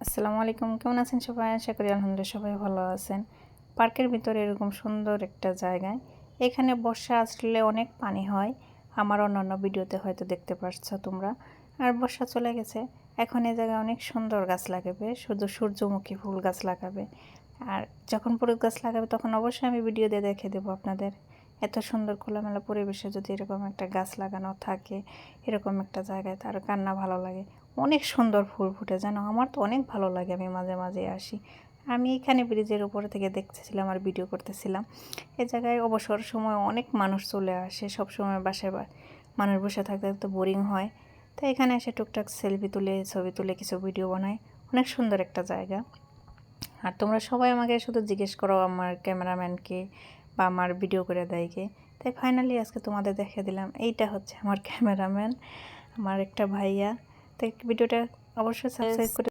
আসসালামু আলাইকুম, কেমন আছেন সবাই? আশা করি আলহামদুলিল্লাহ সবাই ভালো আছেন। পার্কের ভিতরে এরকম সুন্দর একটা জায়গায় এখানে বর্ষা আসলে অনেক পানি হয়। আমার অন্যান্য ভিডিওতে হয়তো দেখতে পাচ্ছ তোমরা। আর বর্ষা চলে গেছে, এখন এই জায়গায় অনেক সুন্দর গাছ লাগাবে, শুধু সূর্যমুখী ফুল গাছ লাগাবে। আর যখন পুরো গাছ লাগাবে তখন অবশ্যই আমি ভিডিও দিয়ে দেখে দেবো আপনাদের। এত সুন্দর খোলামেলা পরিবেশে যদি এরকম একটা গাছ লাগানো থাকে, এরকম একটা জায়গায়, তার কার না ভালো লাগে। অনেক সুন্দর ফুল ফুটে, জানো আমার তো অনেক ভালো লাগে, আমি মাঝে মাঝে আসি। আমি এখানে ব্রিজের উপরে থেকে দেখতেছিলাম আর ভিডিও করতেছিলাম। এই জায়গায় অবসর সময় অনেক মানুষ চলে আসে, সব সময় বাসায় মানুষ বসে থাকতে তো বোরিং হয়। তো এখানে এসে টুকটাক সেলফি তুলে, ছবি তুলে, কিছু ভিডিও বানায়। অনেক সুন্দর একটা জায়গা। আর তোমরা সবাই আমাকে শুধু জিজ্ঞেস করো আমার ক্যামেরাম্যানকে বা আমার ভিডিও করে দেয় কে। তাই ফাইনালি আজকে তোমাদের দেখে দিলাম, এইটা হচ্ছে আমার ক্যামেরাম্যান, আমার একটা ভাইয়া। তাই ভিডিওটা অবশ্যই সাবস্ক্রাইব করে